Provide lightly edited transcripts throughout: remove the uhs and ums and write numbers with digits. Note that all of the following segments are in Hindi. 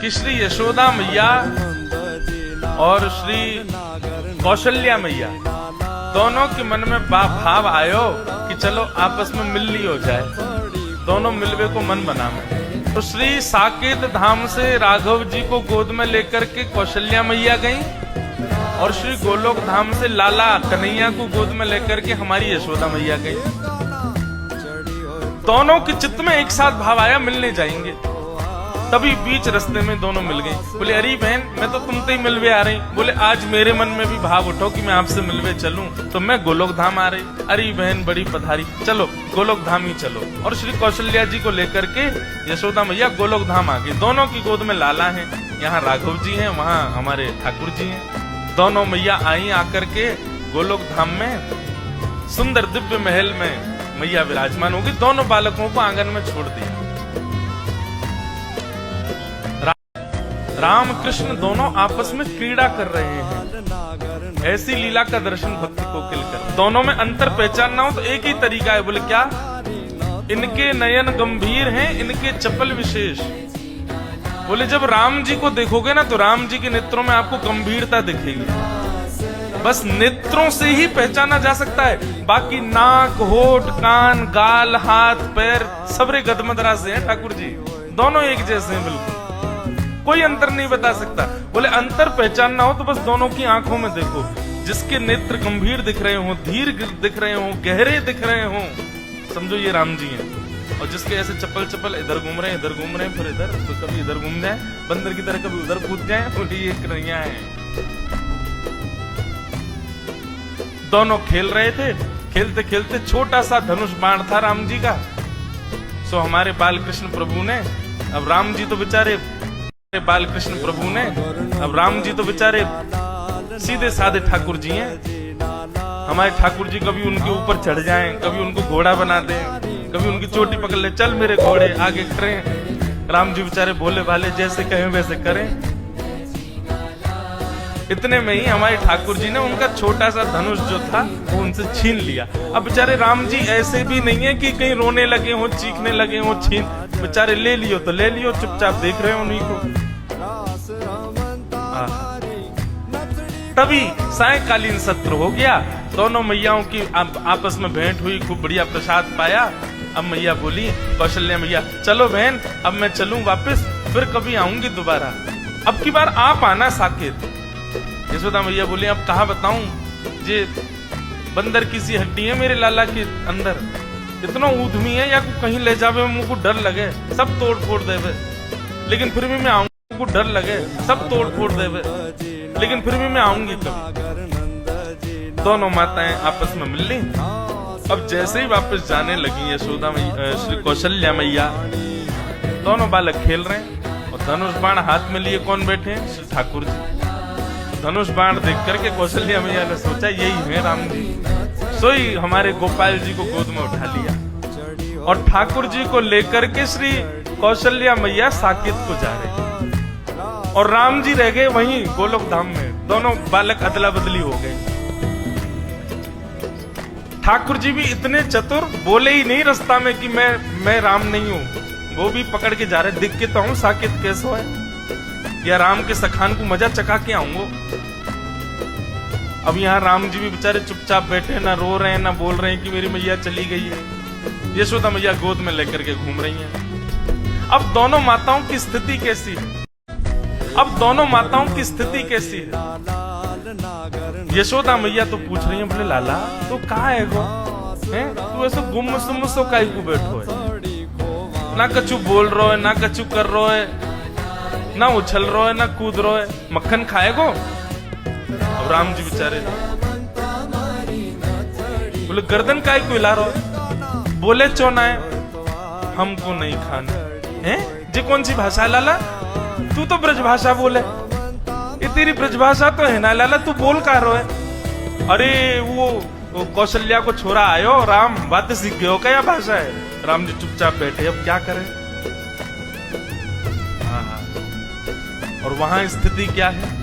कि श्री यशोदा मैया और श्री कौशल्या मैया दोनों के मन में भाव आयो कि चलो आपस में मिल ली हो जाए, दोनों मिलवे को मन बना में। तो श्री साकेत धाम से राघव जी को गोद में लेकर के कौशल्या मैया गई और श्री गोलोक धाम से लाला कन्हैया को गोद में लेकर के हमारी यशोदा मैया गई। दोनों के चित्त में एक साथ भाव आया मिलने जाएंगे। तभी बीच रास्ते में दोनों मिल गए। बोले अरे बहन मैं तो तुमसे ही मिलवे आ रही। बोले आज मेरे मन में भी भाव उठो कि मैं आपसे मिलवे चलूं, तो मैं गोलोक धाम आ रही। अरे बहन बड़ी पधारी, चलो गोलोक धाम ही चलो। और श्री कौशल्या जी को लेकर के यशोदा मैया गोलोक धाम आ गई। दोनों की गोद में लाला है, यहाँ राघव जी हैं, वहाँ हमारे ठाकुर जी हैं। दोनों मैया आई आकर के गोलोक धाम में सुंदर दिव्य महल में मैया विराजमान होगी। दोनों बालकों को आंगन में छोड़ दिया। राम कृष्ण दोनों आपस में क्रीड़ा कर रहे हैं। ऐसी लीला का दर्शन भक्ति को कर। दोनों में अंतर पहचानना हो तो एक ही तरीका है। बोले क्या? इनके नयन गंभीर हैं, इनके चपल विशेष। बोले जब राम जी को देखोगे ना तो राम जी के नेत्रों में आपको गंभीरता दिखेगी। बस नेत्रों से ही पहचाना जा सकता है। बाकी नाक, होठ, कान, गाल, हाथ, पैर सबरे गदमदरा से हैं ठाकुर जी। दोनों एक जैसे हैं, बिल्कुल कोई अंतर नहीं बता सकता। बोले अंतर पहचानना हो तो बस दोनों की आंखों में देखो। जिसके नेत्र गंभीर दिख रहे हो, धीर दिख रहे हो, गहरे दिख रहे हो, समझो ये राम जी हैं। और जिसके ऐसे चप्पल चप्पल इधर घूम रहे हैं, फिर इधर, तो कभी इधर घूम जाए बंदर की तरह, कभी उधर कूद जाए, बोले ये कन्हैया है। दोनों खेल रहे थे। खेलते खेलते छोटा सा धनुष बाण था राम जी का। सो हमारे बाल कृष्ण प्रभु ने, अब राम जी तो बेचारे सीधे साधे ठाकुर जी हैं। हमारे ठाकुर जी कभी उनके ऊपर चढ़ जाएं, कभी उनको घोड़ा बना दें, कभी उनकी चोटी पकड़ ले, चल मेरे घोड़े आगे करें। राम जी बेचारे भोले भाले, जैसे कहें वैसे करें। इतने में ही हमारे ठाकुर जी ने उनका छोटा सा धनुष जो था वो उनसे छीन लिया। अब बेचारे राम जी ऐसे भी नहीं है कि कहीं रोने लगे हो, चीखने लगे हो, बेचारे ले लियो तो ले लियो, चुपचाप देख रहे हो उन्हीं को। तभी सायंकालीन सत्र हो गया। दोनों मैयाओं की आपस में भेंट हुई, खूब बढ़िया प्रसाद पाया। अब मैया बोली, कौशल्या मैया चलो बहन अब मैं चलूं वापस, फिर कभी आऊंगी दोबारा, अब की बार आप आना साकेत। यशोदा मैया बोली अब कहाँ बताऊं, जे बंदर की सी हड्डी है मेरे लाला के अंदर, इतना ऊधमी है या कहीं ले जावे मुझको डर लगे, सब तोड़ फोड़ देवे, लेकिन फिर भी मैं आऊंगी। को डर लगे, सब तोड़ फोड़ देवे, लेकिन फिर भी मैं आऊंगी कभी। दोनों माताएं आपस में मिल ली। अब जैसे ही वापस जाने लगी यशोदा मैया, श्री कौशल्या मैया, दोनों बालक खेल रहे हैं और धनुष बाण हाथ में लिए कौन बैठे हैं? श्री ठाकुर जी। धनुष बाण देख करके कौशल्या मैया ने सोचा यही है राम जी। सोई हमारे गोपाल जी को गोद में उठा लिया और ठाकुर जी को लेकर के श्री कौशल्या मैया साकेत को जा रहे और राम जी रह गए वहीं गोलोक धाम में। दोनों बालक अदला बदली हो गए। ठाकुर जी भी इतने चतुर, बोले ही नहीं रास्ता में कि मैं राम नहीं हूं। वो भी पकड़ के जा रहे, दिख के तो हूं साकेत कैसे है, या राम के सखान को मजा चका के आऊंगो। अब यहाँ राम जी भी बेचारे चुपचाप बैठे, ना रो रहे हैं ना बोल रहे हैं कि मेरी मैया चली गई है। यशोदा मैया गोद में लेकर के घूम रही हैं। अब दोनों माताओं की स्थिति कैसी है? यशोदा मैया तो पूछ रही है, बोले लाला तो कहाँ है गो, तू ऐसे गुम सुम सो काई को बैठो है, ना कछु बोल रहा है, ना कछु कर रहा है, ना उछल रहा है, ना कूद रहा है, मक्खन खाएगो? अब राम जी बेचारे बोले गर्दन काई को हिला रहा है? बोले चोना है हमको नहीं खाना है। जी कौन सी भाषा लाला? तू तो ब्रज भाषा बोले, ये तेरी ब्रज भाषा तो है ना लाला, तू बोल का रो है? अरे वो कौशल्या को छोरा आयो राम, बातें सीख गए हो क्या भाषा है? राम जी चुपचाप बैठे, अब क्या करें। और वहां स्थिति क्या है?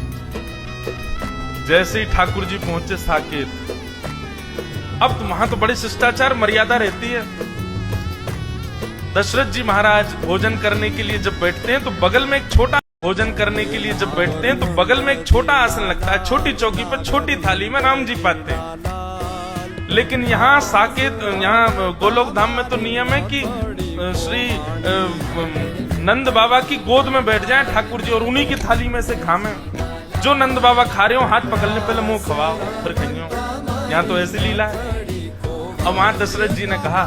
जैसे ही ठाकुर जी पहुंचे साकेत, अब तो वहां तो बड़ी शिष्टाचार मर्यादा रहती है। दशरथ जी महाराज भोजन करने के लिए जब बैठते हैं तो बगल में एक छोटा भोजन करने के लिए जब बैठते हैं तो बगल में एक छोटा आसन लगता है, छोटी चौकी पर छोटी थाली में राम जी पाते हैं। लेकिन यहाँ साकेत, यहाँ गोलोक धाम में तो नियम है कि श्री नंद बाबा की गोद में बैठ जाए ठाकुर जी और उन्हीं की थाली में से खामे। जो नंद बाबा खा रहे हो हाथ पकड़ने पहले मुंह खवाओ फिर खाइयो। यहाँ तो ऐसी लीला है। अब वहां दशरथ जी ने कहा,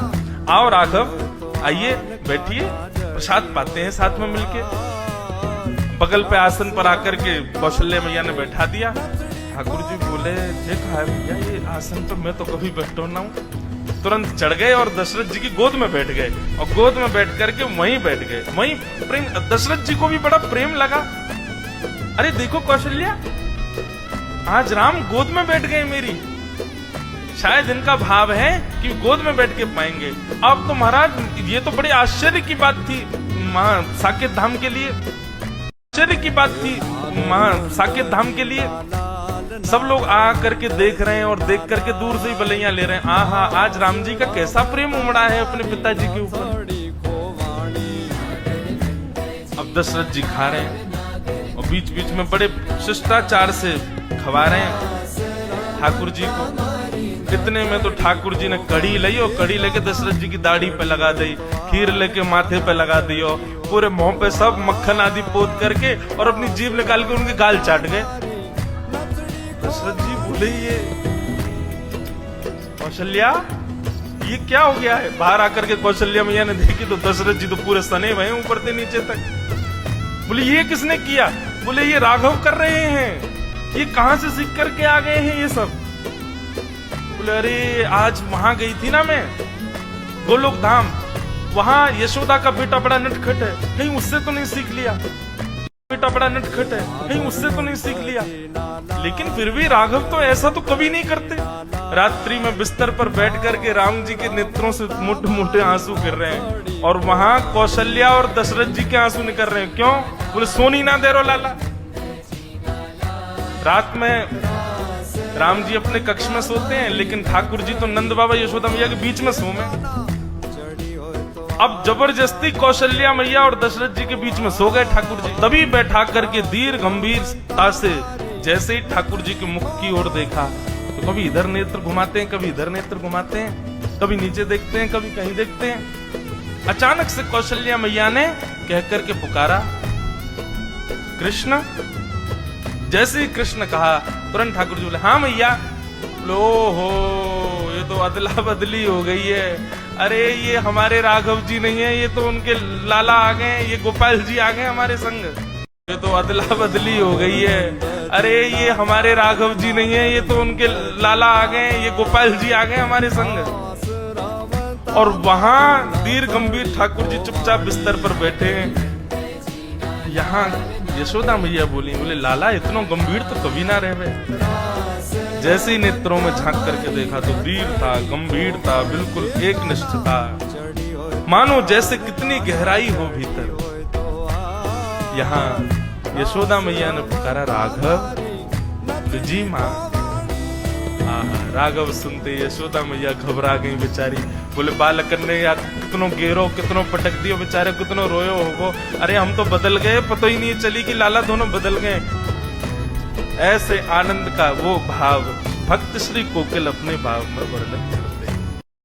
आओ राघव आइए बैठिए, प्रसाद पाते हैं साथ में मिलके। बगल पे आसन पर आकर के कौशल्या मैया ने बैठा दिया। ठाकुर जी बोले, देखा है भैया ये आसन तो मैं तो कभी बैठो ना हूँ। तुरंत चढ़ गए और दशरथ जी की गोद में बैठ गए और गोद में बैठ करके वहीं बैठ गए। वहीं प्रेम, दशरथ जी को भी बड़ा प्रेम लगा। अरे देखो कौशल्या, आज राम गोद में बैठ गए मेरी। शायद इनका भाव है कि गोद में बैठ के पाएंगे। अब तो महाराज ये तो बड़े आश्चर्य की बात थी साकेत धाम के लिए, आश्चर्य की बात थी साकेत धाम के लिए। सब लोग आ करके देख रहे हैं और देख करके दूर से ही बलैया ले रहे हैं। आहा, आज राम जी का कैसा प्रेम उमड़ा है अपने पिताजी के ऊपर। अब दशरथ जी खा रहे हैं और बीच बीच में बड़े शिष्टाचार से खवा रहे हैं ठाकुर जी को। इतने में तो ठाकुर जी ने कड़ी ली और कड़ी लेके दशरथ जी की दाढ़ी पे लगा दी, खीर लेके माथे पे लगा दी और पूरे मुंह पे सब मक्खन आदि पोत करके और अपनी जीभ निकाल के उनके गाल चाट गए। दशरथ जी बोले, ये कौशल्या ये क्या हो गया है? बाहर आकर के कौशल्या मैया ने देखी तो दशरथ जी तो पूरे सने हुए ऊपर से नीचे तक। बोले, ये किसने किया? बोले, ये राघव कर रहे हैं। ये कहां से सीख करके आ गए हैं ये सब? बोले, अरे आज वहां गई थी ना मैं गोलोक धाम, वहां यशोदा का बेटा बड़ा नटखट है, कहीं उससे तो नहीं सीख लिया। बेटा बड़ा नटखट है, कहीं उससे तो नहीं सीख लिया। लेकिन फिर भी राघव तो ऐसा तो कभी नहीं करते। रात्रि में बिस्तर पर बैठ करके राम जी के नेत्रों से मोटे मोटे आंसू गिर रहे हैं और वहां कौशल्या और दशरथ जी के आंसू निकल रहे हैं। क्यों? बोले, सोनी ना दे रो लाला। रात में राम जी अपने कक्ष में सोते हैं, लेकिन ठाकुर जी तो नंद बाबा यशोदा मैया के बीच में सोमे। अब जबरदस्ती कौशल्या मैया और दशरथ जी के बीच में सो गए ठाकुर जी। तभी बैठा करके दीर्घ गंभीरता से जैसे ही ठाकुर जी के मुख की ओर देखा तो कभी इधर नेत्र घुमाते हैं, कभी इधर नेत्र घुमाते हैं, कभी नीचे देखते हैं, कभी कहीं देखते हैं। अचानक से कौशल्या मैया ने कह करके पुकारा, कृष्ण। जैसे ही कृष्ण कहा तुरंत ठाकुर जी बोले, हाँ मैया। लो हो, ये तो अदला बदली हो गई है। अरे ये हमारे राघव जी नहीं है, ये तो उनके लाला आ गए, ये गोपाल जी आ गए हमारे संग। ये तो अदला बदली हो गई है। अरे ये हमारे राघव जी नहीं है, ये तो उनके लाला आ गए, ये गोपाल जी आ गए हमारे संग। और वहां दीर्घ गंभीर ठाकुर जी चुपचाप बिस्तर पर बैठे हैं। यहाँ यशोदा मैया बोली, बोले, लाला इतना गंभीर तो कभी ना रहे। जैसे ही नेत्रों में झांक करके देखा तो वीर था, गंभीर था, बिल्कुल एक निष्ठ था, मानो जैसे कितनी गहराई हो भीतर। यहाँ यशोदा मैया ने पुकारा, राघव। जी माँ। राघव सुनते यशोदा मैया घबरा गई बेचारी। बोले, बालकन ने यार कितनों गेरो, कितनों पटक दियो बेचारे, कितनों रोयो होगो। अरे हम तो बदल गए, पता ही नहीं चली कि लाला दोनों बदल गए। ऐसे आनंद का वो भाव भक्त श्री कोकिल अपने भाव में वर्णन